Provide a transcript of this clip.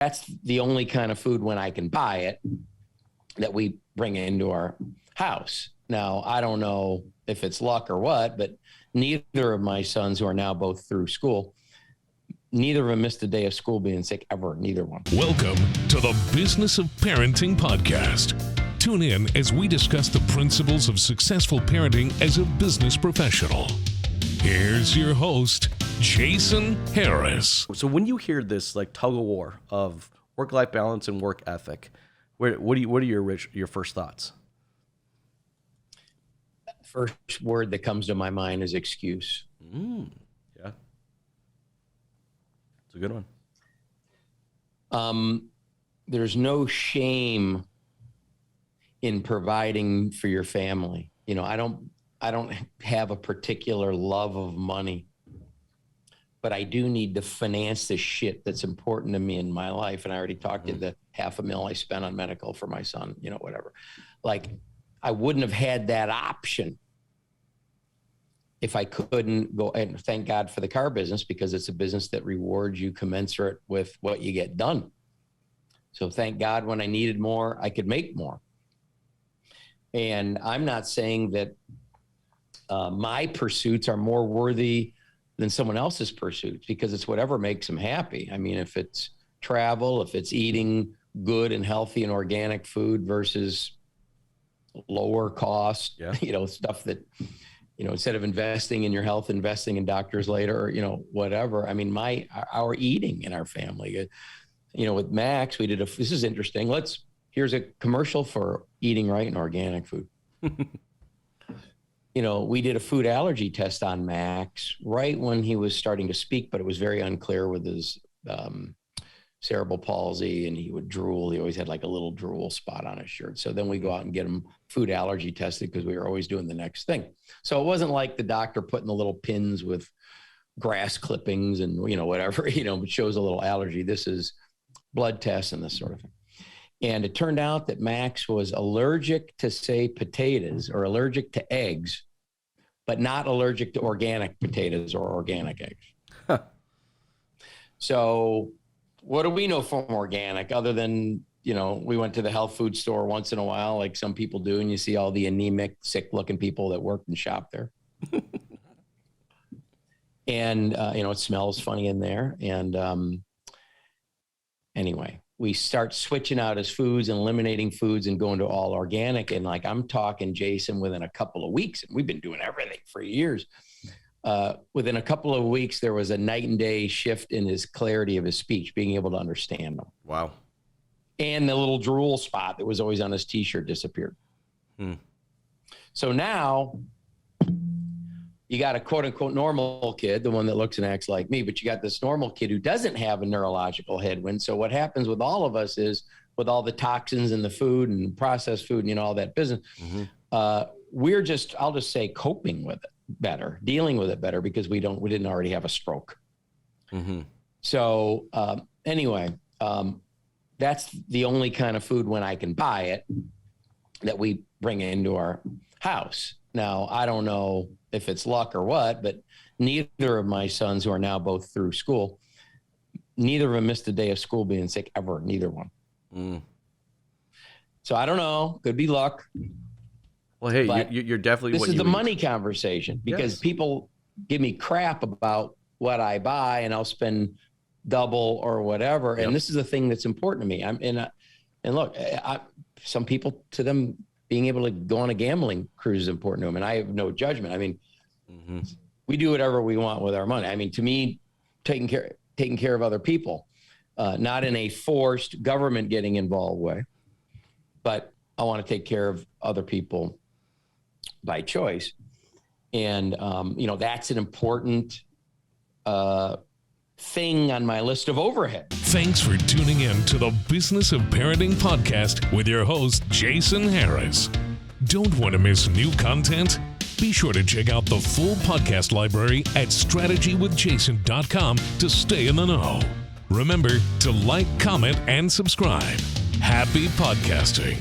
that's the only kind of food when I can buy it that we bring into our house. Now, I don't know if it's luck or what, but neither of my sons, who are now both through school, neither of them missed a day of school being sick ever, neither one. Welcome to the Business of Parenting podcast. Tune in as we discuss the principles of successful parenting as a business professional. Here's your host, Jason Harris. So when you hear this like tug of war of work-life balance and work ethic, what are your first thoughts? First word that comes to my mind is excuse. Yeah. It's a good one. There's no shame in providing for your family. You know, I don't have a particular love of money, but I do need to finance the shit that's important to me in my life. And I already talked to the $500,000 I spent on medical for my son, you know, whatever. Like, I wouldn't have had that option if I couldn't go, and thank God for the car business, because it's a business that rewards you commensurate with what you get done. So thank God when I needed more, I could make more. And I'm not saying that my pursuits are more worthy than someone else's pursuits, because it's whatever makes them happy. I mean, if it's travel, if it's eating good and healthy and organic food versus lower cost, you know, stuff that, you know, instead of investing in your health, investing in doctors later, or, you know, whatever. I mean, our eating in our family, you know, with Max, we did this is interesting. Here's a commercial for eating right and organic food. You know, we did a food allergy test on Max right when he was starting to speak, but it was very unclear with his cerebral palsy, and he would drool. He always had like a little drool spot on his shirt. So then we go out and get him food allergy tested, because we were always doing the next thing. So it wasn't like the doctor putting the little pins with grass clippings and, you know, whatever, you know, it shows a little allergy. This is blood tests and this sort of thing. And it turned out that Max was allergic to, say, potatoes, or allergic to eggs, but not allergic to organic potatoes or organic eggs. Huh. So what do we know from organic, other than, you know, we went to the health food store once in a while, like some people do, and you see all the anemic, sick-looking people that work and shop there. And, you know, it smells funny in there. And anyway, we start switching out his foods and eliminating foods and going to all organic. And like, I'm talking, Jason, within a couple of weeks, and we've been doing everything for years. Within a couple of weeks, there was a night and day shift in his clarity of his speech, being able to understand them. Wow. And the little drool spot that was always on his t-shirt disappeared. So now you got a quote unquote normal kid, the one that looks and acts like me, but you got this normal kid who doesn't have a neurological headwind. So what happens with all of us is, with all the toxins in the food and processed food and, you know, all that business, we're just, I'll just say, coping with it better, dealing with it better, because we didn't already have a stroke. So anyway, that's the only kind of food when I can buy it that we bring into our house. Now, I don't know if it's luck or what, but neither of my sons, who are now both through school, neither of them missed a day of school being sick ever, neither one. So I don't know, could be luck. Well, hey, you're definitely, this is the money conversation, because people give me crap about what I buy, and I'll spend double or whatever. And this is the thing that's important to me. And look, some people, to them, being able to go on a gambling cruise is important to them, and I have no judgment. I mean, we do whatever we want with our money. I mean, to me, taking care of other people, not in a forced government getting involved way, but I want to take care of other people by choice. And, you know, that's an important thing on my list of overhead. Thanks for tuning in to the Business of Parenting podcast with your host, Jason Harris. Don't want to miss new content? Be sure to check out the full podcast library at strategywithjason.com to stay in the know. Remember to like, comment, and subscribe. Happy podcasting.